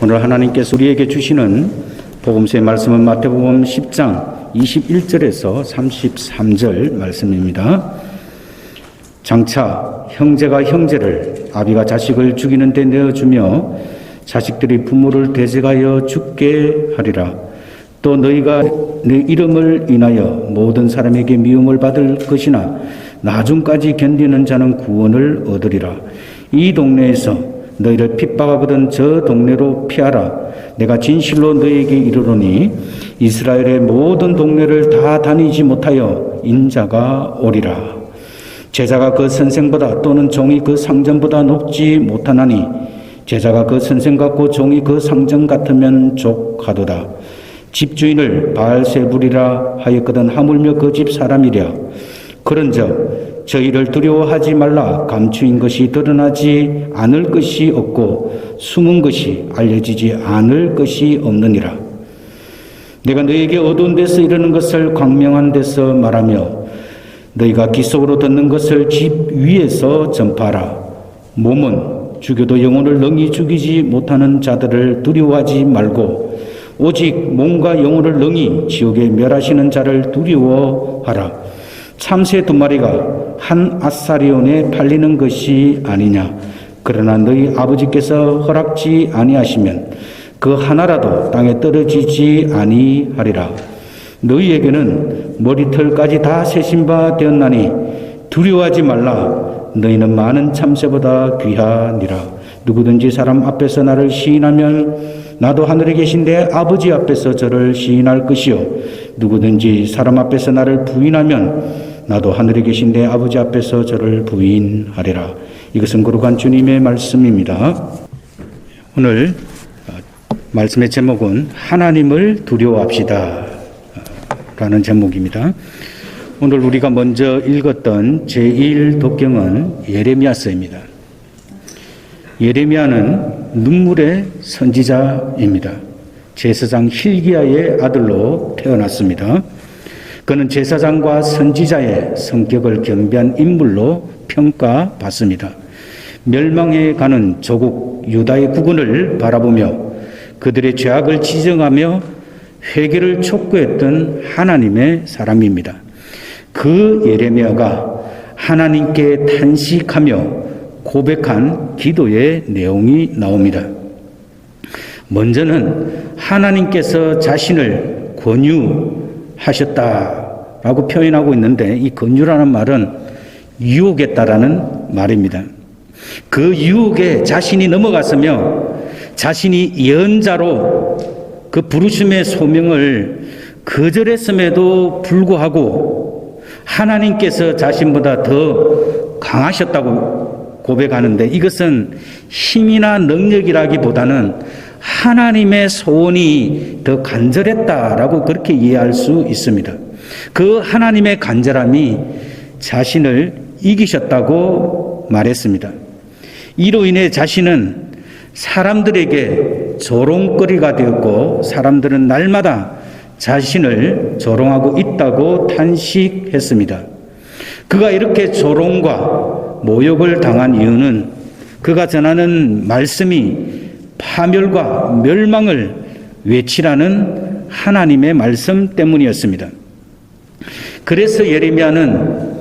오늘 하나님께서 우리에게 주시는 복음서의 말씀은 마태복음 10장 21절에서 33절 말씀입니다. 장차 형제가 형제를, 아비가 자식을 죽이는 데 내어주며 자식들이 부모를 대적하여 죽게 하리라. 또 너희가 내 이름을 인하여 모든 사람에게 미움을 받을 것이나 나중까지 견디는 자는 구원을 얻으리라. 이 동네에서 너희를 핍박하거든 저 동네로 피하라. 내가 진실로 너희에게 이르노니 이스라엘의 모든 동네를 다 다니지 못하여 인자가 오리라. 제자가 그 선생보다 또는 종이 그 상전보다 높지 못하나니 제자가 그 선생 같고 종이 그 상전 같으면 족하도다. 집주인을 바알세불이라 하였거든 하물며 그 집 사람이랴. 그런즉 저희를 두려워하지 말라. 감추인 것이 드러나지 않을 것이 없고 숨은 것이 알려지지 않을 것이 없느니라. 내가 너희에게 어두운 데서 이르는 것을 광명한 데서 말하며 너희가 귀 속으로 듣는 것을 집 위에서 전파하라. 몸은 죽여도 영혼을 능히 죽이지 못하는 자들을 두려워하지 말고 오직 몸과 영혼을 능히 지옥에 멸하시는 자를 두려워하라. 참새 2마리가 한 아사리온에 팔리는 것이 아니냐. 그러나 너희 아버지께서 허락지 아니하시면 그 하나라도 땅에 떨어지지 아니하리라. 너희에게는 머리털까지 다 세신 바 되었나니 두려워하지 말라. 너희는 많은 참새보다 귀하니라. 누구든지 사람 앞에서 나를 시인하면 나도 하늘에 계신 내 아버지 앞에서 저를 시인할 것이요 누구든지 사람 앞에서 나를 부인하면 나도 하늘에 계신 내 아버지 앞에서 저를 부인하리라. 이것은 거룩한 주님의 말씀입니다. 오늘 말씀의 제목은 하나님을 두려워합시다 라는 제목입니다. 오늘 우리가 먼저 읽었던 제1독경은 예레미야서입니다. 예레미야는 눈물의 선지자입니다. 제사장 hil기야의 아들로 태어났습니다. 그는 제사장과 선지자의 성격을 겸비한 인물로 평가받습니다. 멸망해 가는 조국 유다의 국군을 바라보며 그들의 죄악을 지적하며 회개를 촉구했던 하나님의 사람입니다. 그 예레미야가 하나님께 탄식하며 고백한 기도의 내용이 나옵니다. 먼저는 하나님께서 자신을 권유하셨다라고 표현하고 있는데 이 권유라는 말은 유혹했다라는 말입니다. 그 유혹에 자신이 넘어갔으며 자신이 예언자로 그 부르심의 소명을 거절했음에도 불구하고 하나님께서 자신보다 더 강하셨다고 고백하는데 이것은 힘이나 능력이라기보다는 하나님의 소원이 더 간절했다라고 그렇게 이해할 수 있습니다. 그 하나님의 간절함이 자신을 이기셨다고 말했습니다. 이로 인해 자신은 사람들에게 조롱거리가 되었고 사람들은 날마다 자신을 조롱하고 있다고 탄식했습니다. 그가 이렇게 조롱과 모욕을 당한 이유는 그가 전하는 말씀이 파멸과 멸망을 외치라는 하나님의 말씀 때문이었습니다. 그래서 예레미야는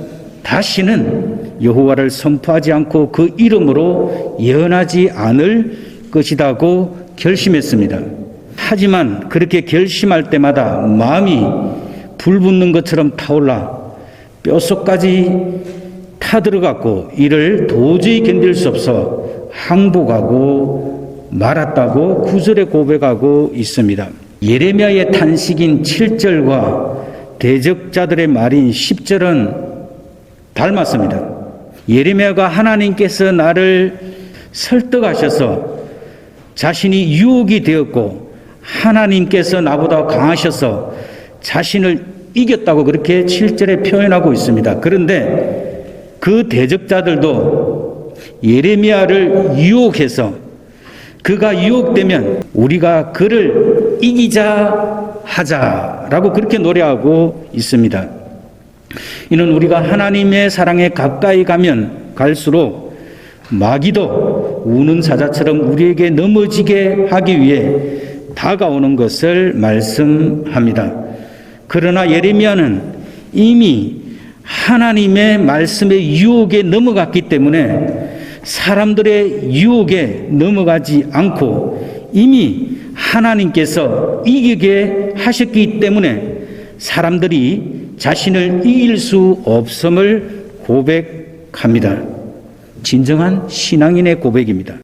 다시는 여호와를 선포하지 않고 그 이름으로 예언하지 않을 것이라고 결심했습니다. 하지만 그렇게 결심할 때마다 마음이 불붙는 것처럼 타올라 뼛속까지 타들어갔고 이를 도저히 견딜 수 없어 항복하고 말았다고 9절에 고백하고 있습니다. 예레미야의 탄식인 7절과 대적자들의 말인 10절은 닮았습니다. 예레미야가 하나님께서 나를 설득하셔서 자신이 유혹이 되었고 하나님께서 나보다 강하셔서 자신을 이겼다고 그렇게 7절에 표현하고 있습니다. 그런데 그 대적자들도 예레미야를 유혹해서 그가 유혹되면 우리가 그를 이기자 하자라고 그렇게 노래하고 있습니다. 이는 우리가 하나님의 사랑에 가까이 가면 갈수록 마귀도 우는 사자처럼 우리에게 넘어지게 하기 위해 다가오는 것을 말씀합니다. 그러나 예레미야는 이미 하나님의 말씀의 유혹에 넘어갔기 때문에 사람들의 유혹에 넘어가지 않고 이미 하나님께서 이기게 하셨기 때문에 사람들이 자신을 이길 수 없음을 고백합니다. 진정한 신앙인의 고백입니다.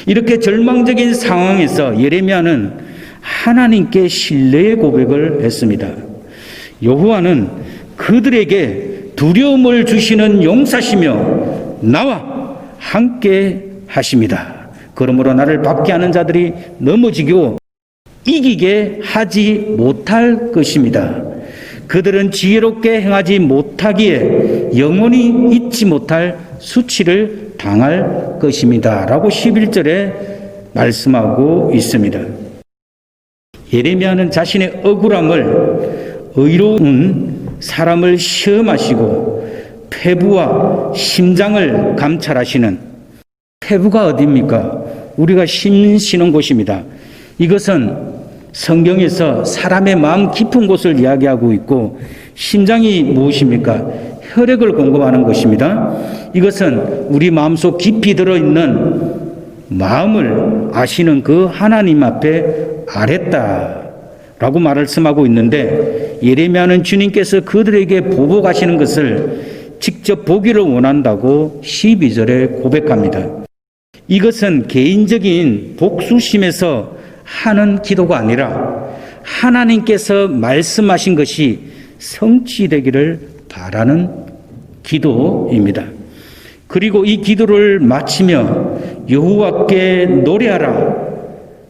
이렇게 절망적인 상황에서 예레미야는 하나님께 신뢰의 고백을 했습니다. 여호와는 그들에게 두려움을 주시는 용사시며 나와 함께 하십니다. 그러므로 나를 박해하는 자들이 넘어지고 이기게 하지 못할 것입니다. 그들은 지혜롭게 행하지 못하기에 영원히 잊지 못할 수치를 당할 것입니다. 라고 11절에 말씀하고 있습니다. 예레미야는 자신의 억울함을 의로운 사람을 시험하시고 폐부와 심장을 감찰하시는, 폐부가 어디입니까? 우리가 심 쉬는 곳입니다. 이것은 성경에서 사람의 마음 깊은 곳을 이야기하고 있고, 심장이 무엇입니까? 혈액을 공급하는 것입니다. 이것은 우리 마음속 깊이 들어있는 마음을 아시는 그 하나님 앞에 아랬다라고 말씀하고 있는데, 예레미야는 주님께서 그들에게 보복하시는 것을 직접 보기를 원한다고 12절에 고백합니다. 이것은 개인적인 복수심에서 하는 기도가 아니라 하나님께서 말씀하신 것이 성취되기를 바라는 기도입니다. 그리고 이 기도를 마치며 여호와께 노래하라.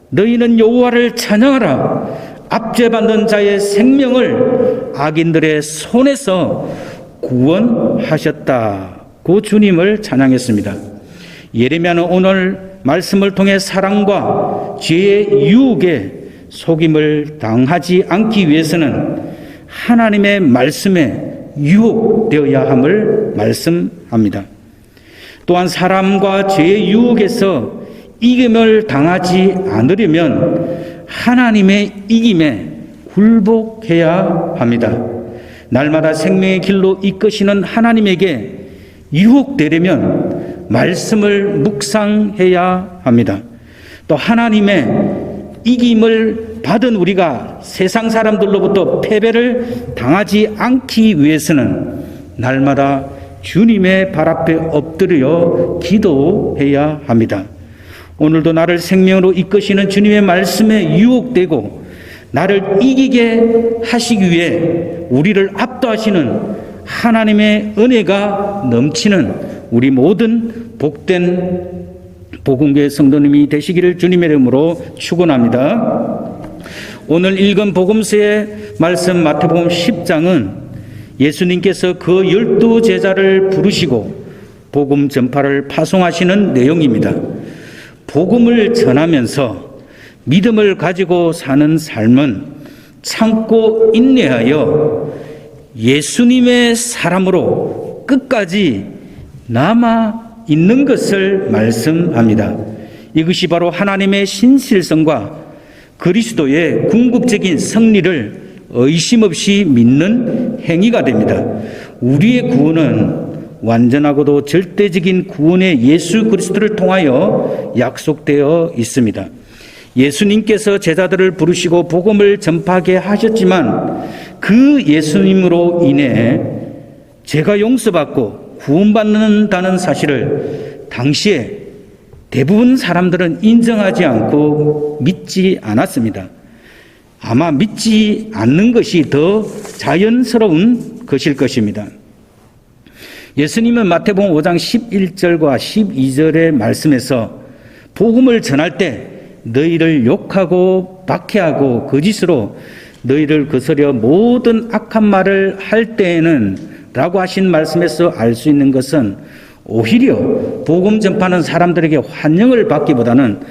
너희는 여호와를 찬양하라. 압제받는 자의 생명을 악인들의 손에서 구원하셨다고 주님을 찬양했습니다. 예레미야는 오늘 말씀을 통해 사랑과 죄의 유혹에 속임을 당하지 않기 위해서는 하나님의 말씀에 유혹되어야 함을 말씀합니다. 또한 사람과 죄의 유혹에서 이김을 당하지 않으려면 하나님의 이김에 굴복해야 합니다. 날마다 생명의 길로 이끄시는 하나님에게 유혹되려면 말씀을 묵상해야 합니다. 또 하나님의 이김을 받은 우리가 세상 사람들로부터 패배를 당하지 않기 위해서는 날마다 주님의 발 앞에 엎드려 기도해야 합니다. 오늘도 나를 생명으로 이끄시는 주님의 말씀에 유혹되고 나를 이기게 하시기 위해 우리를 압도하시는 하나님의 은혜가 넘치는 우리 모든 복된 복음교회 성도님이 되시기를 주님의 이름으로 축원합니다. 오늘 읽은 복음서의 말씀 마태복음 10장은 예수님께서 그 12 제자를 부르시고 복음 전파를 파송하시는 내용입니다. 복음을 전하면서 믿음을 가지고 사는 삶은 참고 인내하여 예수님의 사람으로 끝까지 남아 있는 것을 말씀합니다. 이것이 바로 하나님의 신실성과 그리스도의 궁극적인 승리를 의심 없이 믿는 행위가 됩니다. 우리의 구원은 완전하고도 절대적인 구원의 예수 그리스도를 통하여 약속되어 있습니다. 예수님께서 제자들을 부르시고 복음을 전파하게 하셨지만 그 예수님으로 인해 죄가 용서받고 구원받는다는 사실을 당시에 대부분 사람들은 인정하지 않고 믿지 않았습니다. 아마 믿지 않는 것이 더 자연스러운 것일 것입니다. 예수님은 마태복음 5장 11절과 12절의 말씀에서 복음을 전할 때 너희를 욕하고 박해하고 거짓으로 너희를 거스려 모든 악한 말을 할 때에는 라고 하신 말씀에서 알 수 있는 것은 오히려 복음 전파하는 사람들에게 환영을 받기보다는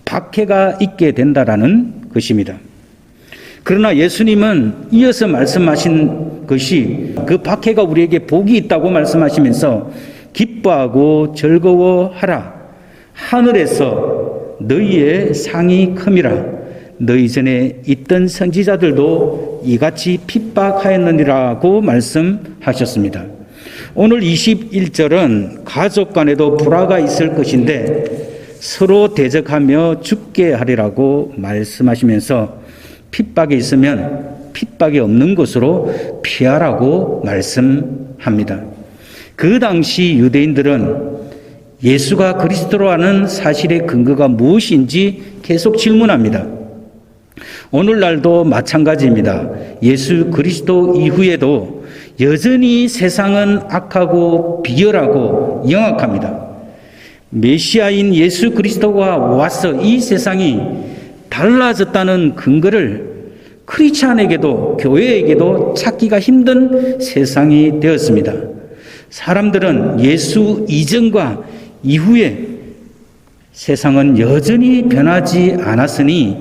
박해가 있게 된다라는 것입니다. 그러나 예수님은 이어서 말씀하신 것이 그 박해가 우리에게 복이 있다고 말씀하시면서 기뻐하고 즐거워하라 하늘에서 너희의 상이 큼이라. 너희 전에 있던 선지자들도 이같이 핍박하였느니라고 말씀하셨습니다. 오늘 21절은 가족 간에도 불화가 있을 것인데 서로 대적하며 죽게 하리라고 말씀하시면서 핍박이 있으면 핍박이 없는 곳으로 피하라고 말씀합니다. 그 당시 유대인들은 예수가 그리스도라는 사실의 근거가 무엇인지 계속 질문합니다. 오늘날도 마찬가지입니다. 예수 그리스도 이후에도 여전히 세상은 악하고 비열하고 영악합니다. 메시아인 예수 그리스도가 와서 이 세상이 달라졌다는 근거를 크리스찬에게도 교회에게도 찾기가 힘든 세상이 되었습니다. 사람들은 예수 이전과 이후에 세상은 여전히 변하지 않았으니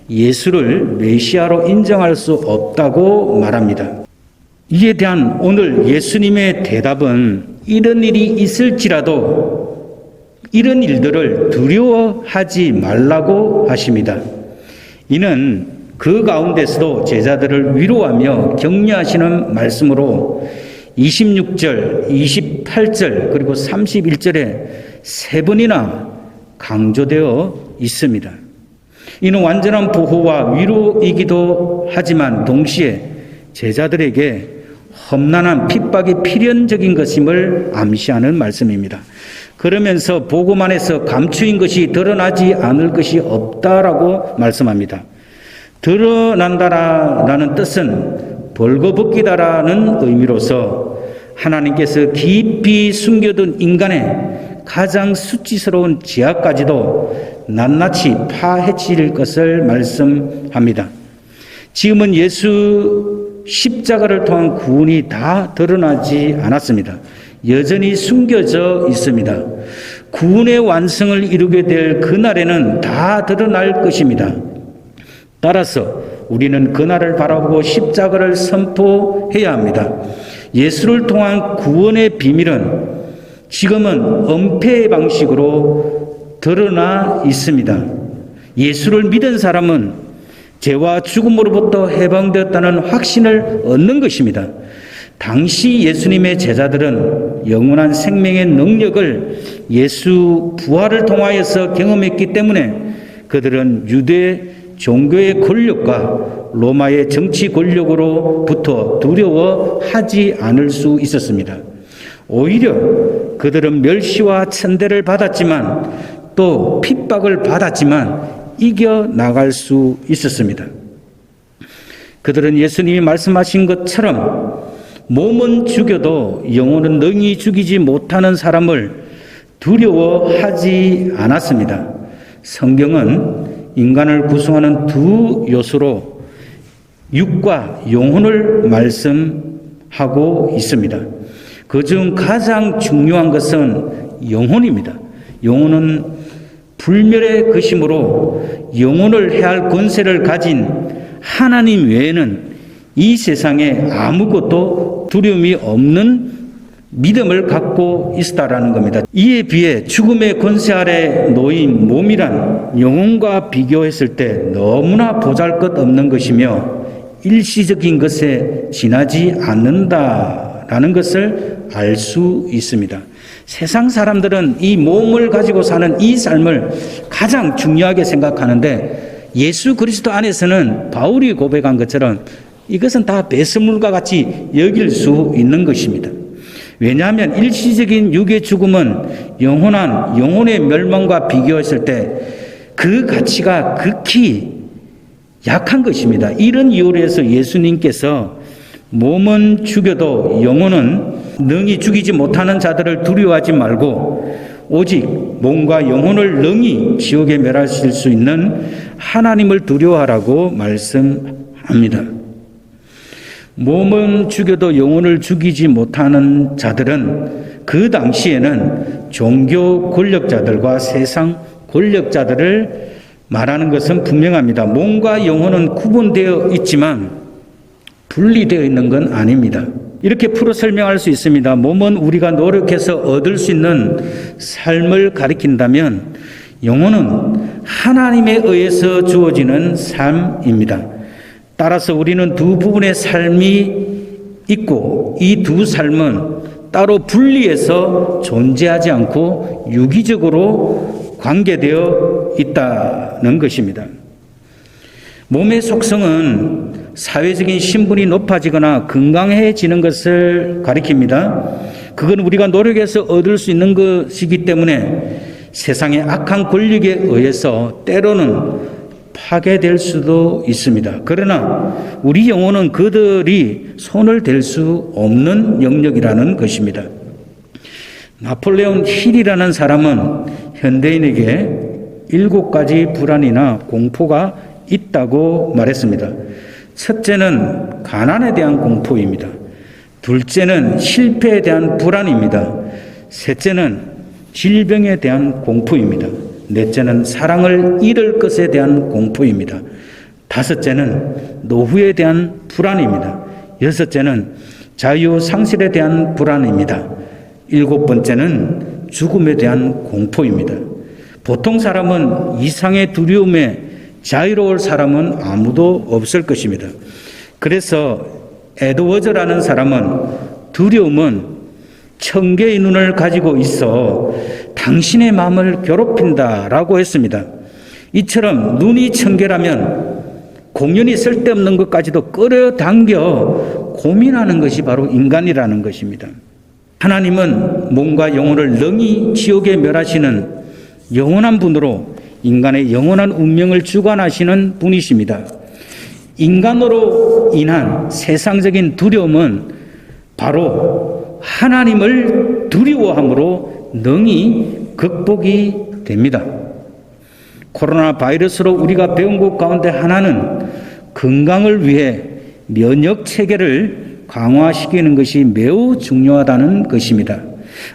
예수를 메시아로 인정할 수 없다고 말합니다. 이에 대한 오늘 예수님의 대답은 이런 일이 있을지라도 이런 일들을 두려워하지 말라고 하십니다. 이는 그 가운데서도 제자들을 위로하며 격려하시는 말씀으로 26절, 28절 그리고 31절에 세 번이나 강조되어 있습니다. 이는 완전한 보호와 위로이기도 하지만 동시에 제자들에게 험난한 핍박이 필연적인 것임을 암시하는 말씀입니다. 그러면서 복음 안에서 감추인 것이 드러나지 않을 것이 없다라고 말씀합니다. 드러난다라는 뜻은 벌거벗기다라는 의미로서 하나님께서 깊이 숨겨둔 인간의 가장 수치스러운 죄악까지도 낱낱이 파헤칠 것을 말씀합니다. 지금은 예수 십자가를 통한 구원이 다 드러나지 않았습니다. 여전히 숨겨져 있습니다. 구원의 완성을 이루게 될 그날에는 다 드러날 것입니다. 따라서 우리는 그날을 바라보고 십자가를 선포해야 합니다. 예수를 통한 구원의 비밀은 지금은 엄폐의 방식으로 드러나 있습니다. 예수를 믿은 사람은 죄와 죽음으로부터 해방되었다는 확신을 얻는 것입니다. 당시 예수님의 제자들은 영원한 생명의 능력을 예수 부활을 통하여서 경험했기 때문에 그들은 유대 종교의 권력과 로마의 정치 권력으로부터 두려워하지 않을 수 있었습니다. 오히려 그들은 멸시와 천대를 받았지만 또 핍박을 받았지만 이겨나갈 수 있었습니다. 그들은 예수님이 말씀하신 것처럼 몸은 죽여도 영혼은 능히 죽이지 못하는 사람을 두려워하지 않았습니다. 성경은 인간을 구성하는 두 요소로 육과 영혼을 말씀하고 있습니다. 그중 가장 중요한 것은 영혼입니다. 영혼은 불멸의 것이므로 영혼을 해할 권세를 가진 하나님 외에는 이 세상에 아무것도 두려움이 없는 믿음을 갖고 있다라는 겁니다. 이에 비해 죽음의 권세 아래 놓인 몸이란 영혼과 비교했을 때 너무나 보잘것없는 것이며 일시적인 것에 지나지 않는다라는 것을 알 수 있습니다. 세상 사람들은 이 몸을 가지고 사는 이 삶을 가장 중요하게 생각하는데 예수 그리스도 안에서는 바울이 고백한 것처럼 이것은 다 배설물과 같이 여길 수 있는 것입니다. 왜냐하면 일시적인 육의 죽음은 영원한 영혼의 멸망과 비교했을 때 그 가치가 극히 약한 것입니다. 이런 이유로 해서 예수님께서 몸은 죽여도 영혼은 능히 죽이지 못하는 자들을 두려워하지 말고 오직 몸과 영혼을 능히 지옥에 멸하실 수 있는 하나님을 두려워하라고 말씀합니다. 몸은 죽여도 영혼을 죽이지 못하는 자들은 그 당시에는 종교 권력자들과 세상 권력자들을 말하는 것은 분명합니다. 몸과 영혼은 구분되어 있지만 분리되어 있는 건 아닙니다. 이렇게 풀어 설명할 수 있습니다. 몸은 우리가 노력해서 얻을 수 있는 삶을 가리킨다면 영혼은 하나님에 의해서 주어지는 삶입니다. 따라서 우리는 두 부분의 삶이 있고 이 두 삶은 따로 분리해서 존재하지 않고 유기적으로 관계되어 있다는 것입니다. 몸의 속성은 사회적인 신분이 높아지거나 건강해지는 것을 가리킵니다. 그건 우리가 노력해서 얻을 수 있는 것이기 때문에 세상의 악한 권력에 의해서 때로는 파괴될 수도 있습니다. 그러나 우리 영혼은 그들이 손을 댈 수 없는 영역이라는 것입니다. 나폴레온 힐이라는 사람은 현대인에게 7가지 불안이나 공포가 있다고 말했습니다. 첫째는 가난에 대한 공포입니다. 둘째는 실패에 대한 불안입니다. 셋째는 질병에 대한 공포입니다. 넷째는 사랑을 잃을 것에 대한 공포입니다. 다섯째는 노후에 대한 불안입니다. 여섯째는 자유 상실에 대한 불안입니다. 7번째는 죽음에 대한 공포입니다. 보통 사람은 이상의 두려움에 자유로울 사람은 아무도 없을 것입니다. 그래서 에드워즈라는 사람은 두려움은 천개의 눈을 가지고 있어 당신의 마음을 괴롭힌다라고 했습니다. 이처럼 눈이 천개라면 공연히 쓸데없는 것까지도 끌어당겨 고민하는 것이 바로 인간이라는 것입니다. 하나님은 몸과 영혼을 능히 지옥에 멸하시는 영원한 분으로 인간의 영원한 운명을 주관하시는 분이십니다. 인간으로 인한 세상적인 두려움은 바로 하나님을 두려워함으로 능히 극복이 됩니다. 코로나 바이러스로 우리가 배운 것 가운데 하나는 건강을 위해 면역 체계를 강화시키는 것이 매우 중요하다는 것입니다.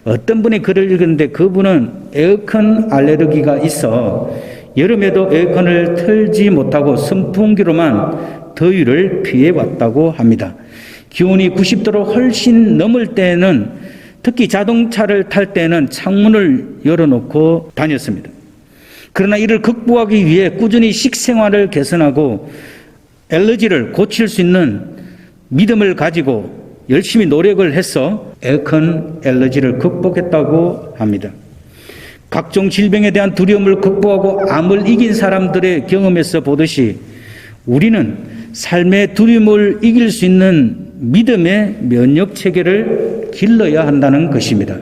어떤 분이 글을 읽었는데 그분은 에어컨 알레르기가 있어 여름에도 에어컨을 틀지 못하고 선풍기로만 더위를 피해왔다고 합니다. 기온이 90도로 훨씬 넘을 때는 특히 자동차를 탈 때는 창문을 열어놓고 다녔습니다. 그러나 이를 극복하기 위해 꾸준히 식생활을 개선하고 알레르기를 고칠 수 있는 믿음을 가지고 열심히 노력을 해서 에어컨 알레르기를 극복했다고 합니다. 각종 질병에 대한 두려움을 극복하고 암을 이긴 사람들의 경험에서 보듯이 우리는 삶의 두려움을 이길 수 있는 믿음의 면역 체계를 길러야 한다는 것입니다.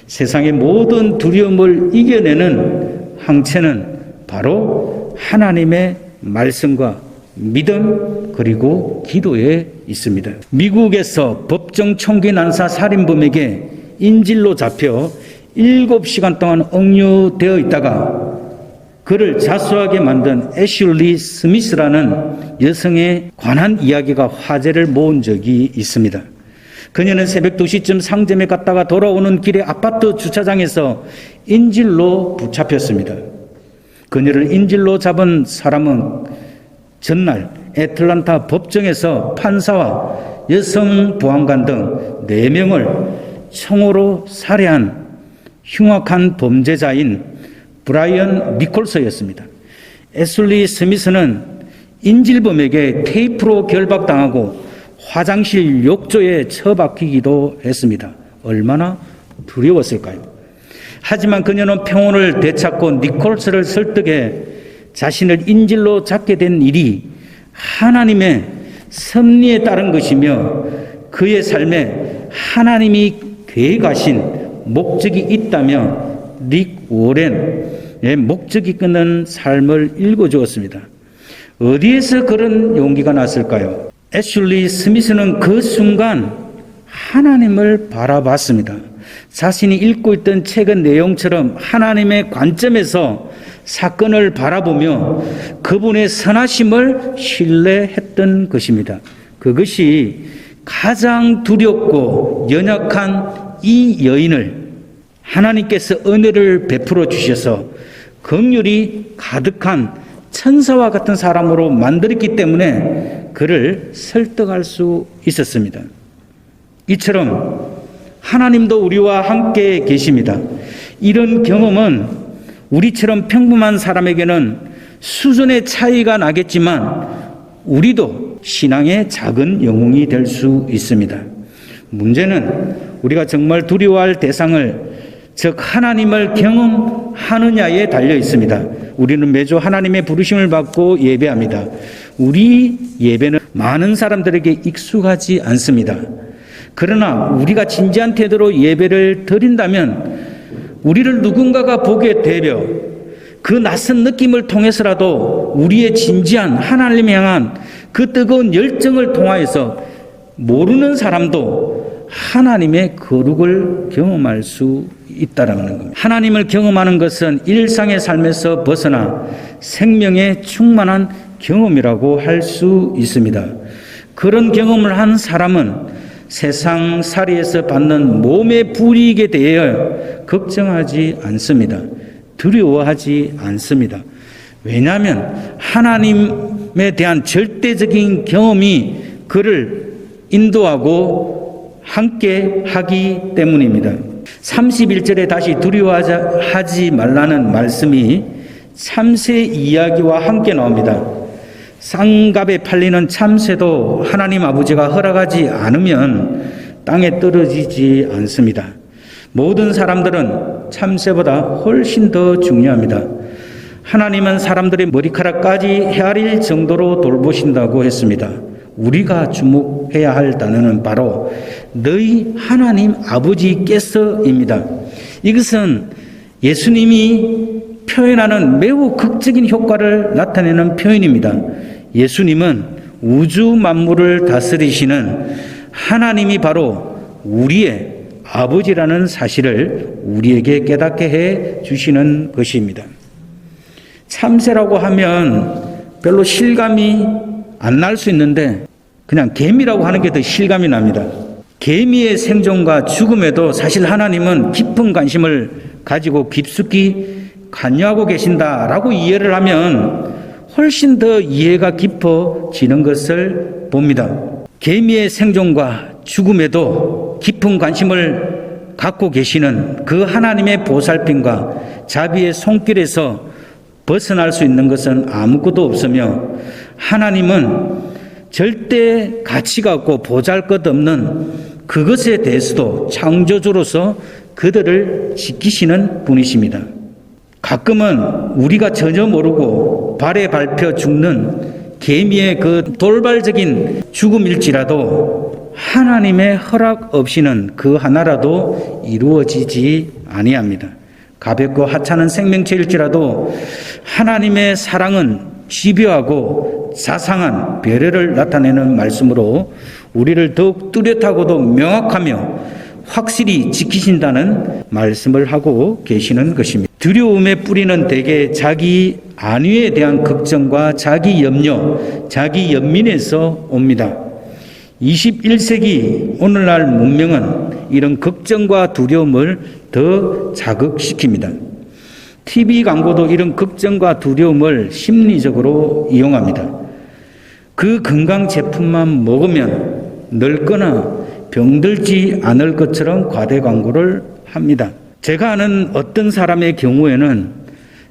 세상의 모든 두려움을 이겨내는 항체는 바로 하나님의 말씀과 믿음 그리고 기도에 있습니다. 미국에서 법정 총기 난사 살인범에게 인질로 잡혀 7시간 동안 억류되어 있다가 그를 자수하게 만든 애슐리 스미스라는 여성에 관한 이야기가 화제를 모은 적이 있습니다. 그녀는 새벽 2시쯤 상점에 갔다가 돌아오는 길에 아파트 주차장에서 인질로 붙잡혔습니다. 그녀를 인질로 잡은 사람은 전날 애틀란타 법정에서 판사와 여성 보안관 등 4명을 총으로 살해한 흉악한 범죄자인 브라이언 니콜스였습니다. 애슐리 스미스는 인질범에게 테이프로 결박당하고 화장실 욕조에 처박히기도 했습니다. 얼마나 두려웠을까요? 하지만 그녀는 평온을 되찾고 니콜스를 설득해 자신을 인질로 잡게 된 일이 하나님의 섭리에 따른 것이며 그의 삶에 하나님이 계획하신 목적이 있다며 닉 워렌의 목적이 끊는 삶을 읽어주었습니다. 어디에서 그런 용기가 났을까요? 애슐리 스미스는 그 순간 하나님을 바라봤습니다. 자신이 읽고 있던 책의 내용처럼 하나님의 관점에서 사건을 바라보며 그분의 선하심을 신뢰했던 것입니다. 그것이 가장 두렵고 연약한 이 여인을 하나님께서 은혜를 베풀어 주셔서 긍휼이 가득한 천사와 같은 사람으로 만들었기 때문에 그를 설득할 수 있었습니다. 이처럼 하나님도 우리와 함께 계십니다. 이런 경험은 우리처럼 평범한 사람에게는 수준의 차이가 나겠지만 우리도 신앙의 작은 영웅이 될 수 있습니다. 문제는 우리가 정말 두려워할 대상을, 즉 하나님을 경험하느냐에 달려 있습니다. 우리는 매주 하나님의 부르심을 받고 예배합니다. 우리 예배는 많은 사람들에게 익숙하지 않습니다. 그러나 우리가 진지한 태도로 예배를 드린다면 우리를 누군가가 보게 되려 그 낯선 느낌을 통해서라도 우리의 진지한 하나님을 향한 그 뜨거운 열정을 통하여서 모르는 사람도 하나님의 거룩을 경험할 수 있다라는 겁니다. 하나님을 경험하는 것은 일상의 삶에서 벗어나 생명에 충만한 경험이라고 할 수 있습니다. 그런 경험을 한 사람은 세상 살이에서 받는 몸의 불이익에 대해 걱정하지 않습니다. 두려워하지 않습니다. 왜냐하면 하나님에 대한 절대적인 경험이 그를 인도하고 함께 하기 때문입니다. 31절에 다시 두려워하지 말라는 말씀이 참새 이야기와 함께 나옵니다. 쌍갑에 팔리는 참새도 하나님 아버지가 허락하지 않으면 땅에 떨어지지 않습니다. 모든 사람들은 참새보다 훨씬 더 중요합니다. 하나님은 사람들의 머리카락까지 헤아릴 정도로 돌보신다고 했습니다. 우리가 주목해야 할 단어는 바로 너희 하나님 아버지께서입니다. 이것은 예수님이 표현하는 매우 극적인 효과를 나타내는 표현입니다. 예수님은 우주 만물을 다스리시는 하나님이 바로 우리의 아버지라는 사실을 우리에게 깨닫게 해 주시는 것입니다. 참새라고 하면 별로 실감이 안 날 수 있는데 그냥 개미라고 하는 게 더 실감이 납니다. 개미의 생존과 죽음에도 사실 하나님은 깊은 관심을 가지고 깊숙이 관여하고 계신다라고 이해를 하면 훨씬 더 이해가 깊어지는 것을 봅니다. 개미의 생존과 죽음에도 깊은 관심을 갖고 계시는 그 하나님의 보살핌과 자비의 손길에서 벗어날 수 있는 것은 아무것도 없으며 하나님은 절대 가치가 없고 보잘것없는 그것에 대해서도 창조주로서 그들을 지키시는 분이십니다. 가끔은 우리가 전혀 모르고 발에 밟혀 죽는 개미의 그 돌발적인 죽음일지라도 하나님의 허락 없이는 그 하나라도 이루어지지 아니합니다. 가볍고 하찮은 생명체일지라도 하나님의 사랑은 집요하고 자상한 배려를 나타내는 말씀으로 우리를 더욱 뚜렷하고도 명확하며 확실히 지키신다는 말씀을 하고 계시는 것입니다. 두려움의 뿌리는 대개 자기 안위에 대한 걱정과 자기 염려, 자기 연민에서 옵니다. 21세기 오늘날 문명은 이런 걱정과 두려움을 더 자극시킵니다. TV 광고도 이런 걱정과 두려움을 심리적으로 이용합니다. 그 건강 제품만 먹으면 늙거나 병들지 않을 것처럼 과대 광고를 합니다. 제가 아는 어떤 사람의 경우에는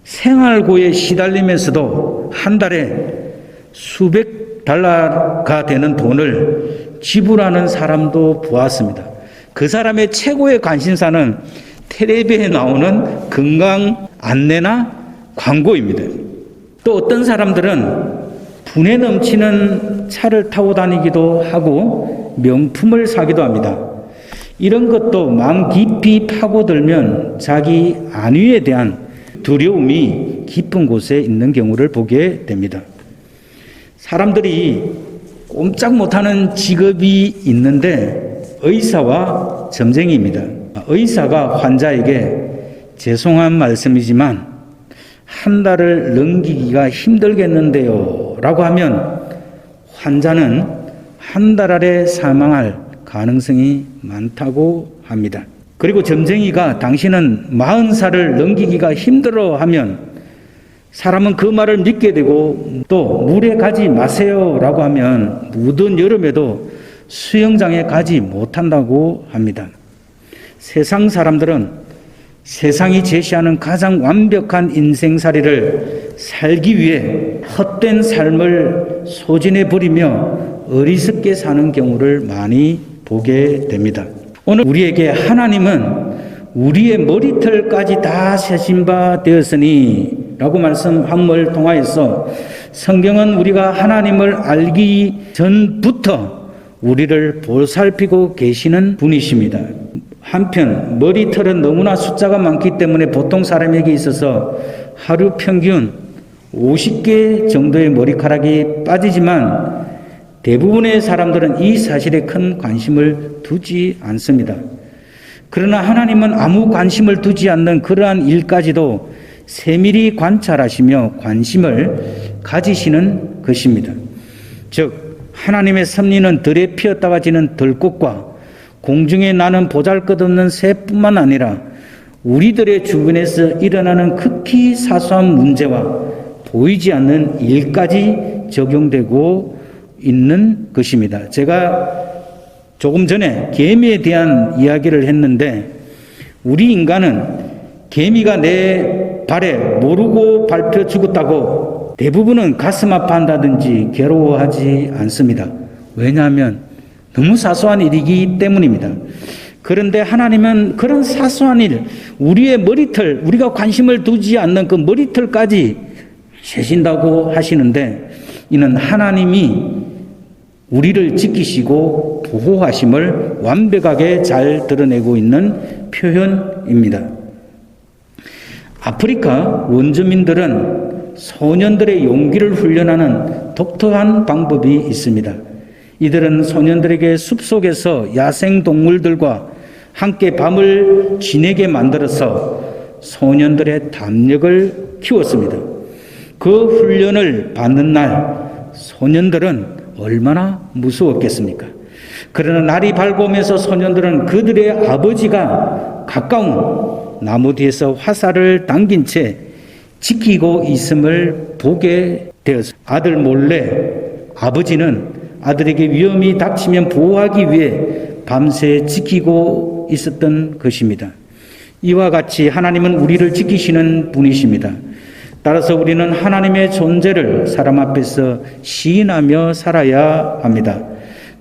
생활고에 시달리면서도 한 달에 수백 달러가 되는 돈을 지불하는 사람도 보았습니다. 그 사람의 최고의 관심사는 텔레비에 나오는 건강 안내나 광고입니다. 또 어떤 사람들은 분에 넘치는 차를 타고 다니기도 하고 명품을 사기도 합니다. 이런 것도 마음 깊이 파고들면 자기 안위에 대한 두려움이 깊은 곳에 있는 경우를 보게 됩니다. 사람들이 꼼짝 못하는 직업이 있는데 의사와 점쟁이입니다. 의사가 환자에게 죄송한 말씀이지만 한 달을 넘기기가 힘들겠는데요 라고 하면 환자는 한 달 아래 사망할 가능성이 많다고 합니다. 그리고 점쟁이가 당신은 40살을 넘기기가 힘들어 하면 사람은 그 말을 믿게 되고 또 물에 가지 마세요 라고 하면 무더운 여름에도 수영장에 가지 못한다고 합니다. 세상 사람들은 세상이 제시하는 가장 완벽한 인생살이를 살기 위해 헛된 삶을 소진해 버리며 어리석게 사는 경우를 많이 보게 됩니다. 오늘 우리에게 하나님은 우리의 머리털까지 다 세신 바 되었으니 라고 말씀함을 통하여서 성경은 우리가 하나님을 알기 전부터 우리를 보살피고 계시는 분이십니다. 한편 머리털은 너무나 숫자가 많기 때문에 보통 사람에게 있어서 하루 평균 50개 정도의 머리카락이 빠지지만 대부분의 사람들은 이 사실에 큰 관심을 두지 않습니다. 그러나 하나님은 아무 관심을 두지 않는 그러한 일까지도 세밀히 관찰하시며 관심을 가지시는 것입니다. 즉 하나님의 섭리는 들에 피었다가 지는 들꽃과 공중에 나는 보잘것없는 새뿐만 아니라 우리들의 주변에서 일어나는 극히 사소한 문제와 보이지 않는 일까지 적용되고 있는 것입니다. 제가 조금 전에 개미에 대한 이야기를 했는데 우리 인간은 개미가 내 발에 모르고 밟혀 죽었다고 대부분은 가슴 아파한다든지 괴로워하지 않습니다. 왜냐하면 너무 사소한 일이기 때문입니다. 그런데 하나님은 그런 사소한 일, 우리의 머리털, 우리가 관심을 두지 않는 그 머리털까지 세신다고 하시는데 이는 하나님이 우리를 지키시고 보호하심을 완벽하게 잘 드러내고 있는 표현입니다. 아프리카 원주민들은 소년들의 용기를 훈련하는 독특한 방법이 있습니다. 이들은 소년들에게 숲속에서 야생동물들과 함께 밤을 지내게 만들어서 소년들의 담력을 키웠습니다. 그 훈련을 받는 날 소년들은 얼마나 무서웠겠습니까? 그러나 날이 밝으면서 소년들은 그들의 아버지가 가까운 나무 뒤에서 화살을 당긴 채 지키고 있음을 보게 되었습니다. 아들 몰래 아버지는 아들에게 위험이 닥치면 보호하기 위해 밤새 지키고 있었던 것입니다. 이와 같이 하나님은 우리를 지키시는 분이십니다. 따라서 우리는 하나님의 존재를 사람 앞에서 시인하며 살아야 합니다.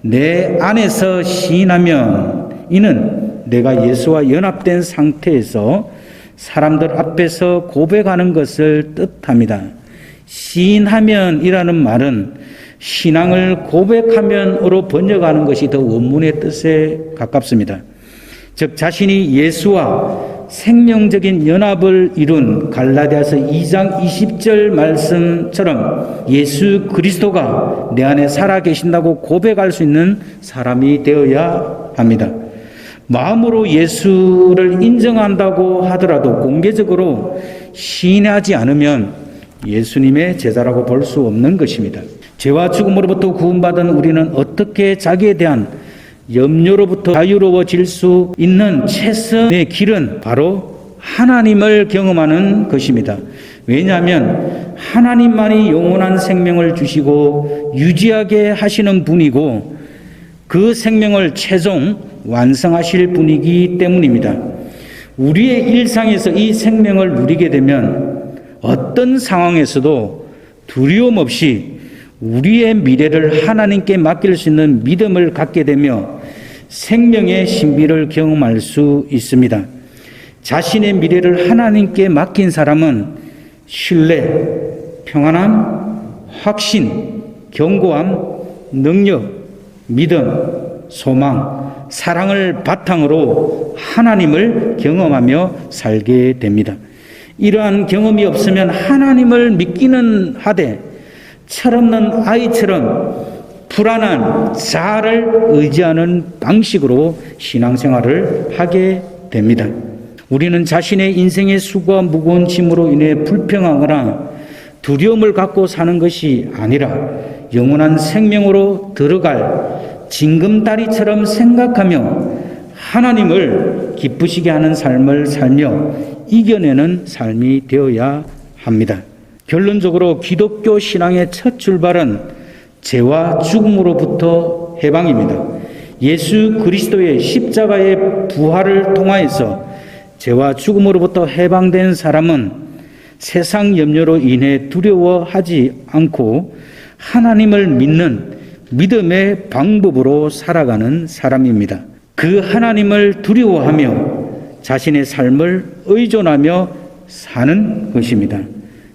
내 안에서 시인하면 이는 내가 예수와 연합된 상태에서 사람들 앞에서 고백하는 것을 뜻합니다. 시인하면이라는 말은 신앙을 고백하면으로 번역하는 것이 더 원문의 뜻에 가깝습니다. 즉 자신이 예수와 생명적인 연합을 이룬 갈라디아서 2장 20절 말씀처럼 예수 그리스도가 내 안에 살아 계신다고 고백할 수 있는 사람이 되어야 합니다. 마음으로 예수를 인정한다고 하더라도 공개적으로 시인하지 않으면 예수님의 제자라고 볼 수 없는 것입니다. 죄와 죽음으로부터 구원받은 우리는 어떻게 자기에 대한 염려로부터 자유로워질 수 있는 최선의 길은 바로 하나님을 경험하는 것입니다. 왜냐하면 하나님만이 영원한 생명을 주시고 유지하게 하시는 분이고 그 생명을 최종 완성하실 분이기 때문입니다. 우리의 일상에서 이 생명을 누리게 되면 어떤 상황에서도 두려움 없이 우리의 미래를 하나님께 맡길 수 있는 믿음을 갖게 되며 생명의 신비를 경험할 수 있습니다. 자신의 미래를 하나님께 맡긴 사람은 신뢰, 평안함, 확신, 견고함, 능력, 믿음, 소망, 사랑을 바탕으로 하나님을 경험하며 살게 됩니다. 이러한 경험이 없으면 하나님을 믿기는 하되 철없는 아이처럼 불안한 자아를 의지하는 방식으로 신앙생활을 하게 됩니다. 우리는 자신의 인생의 수고와 무거운 짐으로 인해 불평하거나 두려움을 갖고 사는 것이 아니라 영원한 생명으로 들어갈 징금다리처럼 생각하며 하나님을 기쁘시게 하는 삶을 살며 이겨내는 삶이 되어야 합니다. 결론적으로 기독교 신앙의 첫 출발은 죄와 죽음으로부터 해방입니다. 예수 그리스도의 십자가의 부활을 통하여서 죄와 죽음으로부터 해방된 사람은 세상 염려로 인해 두려워하지 않고 하나님을 믿는 믿음의 방법으로 살아가는 사람입니다. 그 하나님을 두려워하며 자신의 삶을 의존하며 사는 것입니다.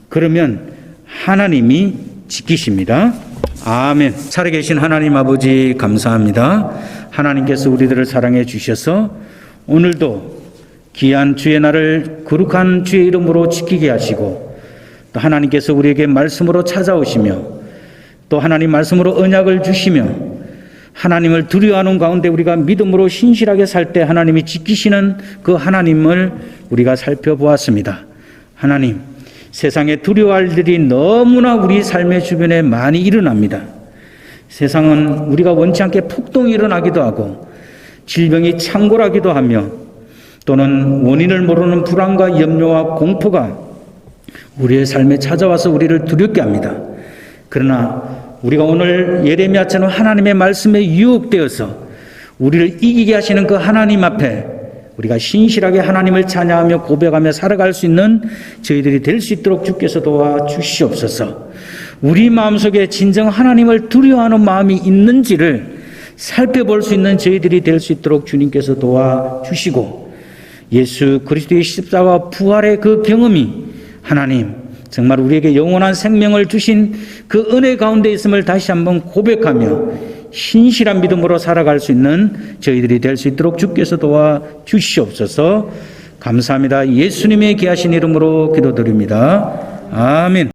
그러면 하나님이 지키십니다. 아멘. 살아계신 하나님 아버지 감사합니다. 하나님께서 우리들을 사랑해 주셔서 오늘도 귀한 주의 날을 거룩한 주의 이름으로 지키게 하시고, 또 하나님께서 우리에게 말씀으로 찾아오시며 또 하나님 말씀으로 언약을 주시며 하나님을 두려워하는 가운데 우리가 믿음으로 신실하게 살 때 하나님이 지키시는 그 하나님을 우리가 살펴보았습니다. 하나님, 세상에 두려워할 일이 너무나 우리 삶의 주변에 많이 일어납니다. 세상은 우리가 원치 않게 폭동이 일어나기도 하고 질병이 창궐하기도 하며 또는 원인을 모르는 불안과 염려와 공포가 우리의 삶에 찾아와서 우리를 두렵게 합니다. 그러나 우리가 오늘 예레미야처럼 하나님의 말씀에 유혹되어서 우리를 이기게 하시는 그 하나님 앞에 우리가 신실하게 하나님을 찬양하며 고백하며 살아갈 수 있는 저희들이 될 수 있도록 주께서 도와주시옵소서. 우리 마음속에 진정 하나님을 두려워하는 마음이 있는지를 살펴볼 수 있는 저희들이 될 수 있도록 주님께서 도와주시고, 예수 그리스도의 십자가 부활의 그 경험이 하나님 정말 우리에게 영원한 생명을 주신 그 은혜 가운데 있음을 다시 한번 고백하며 신실한 믿음으로 살아갈 수 있는 저희들이 될 수 있도록 주께서 도와주시옵소서. 감사합니다. 예수님의 귀하신 이름으로 기도드립니다. 아멘.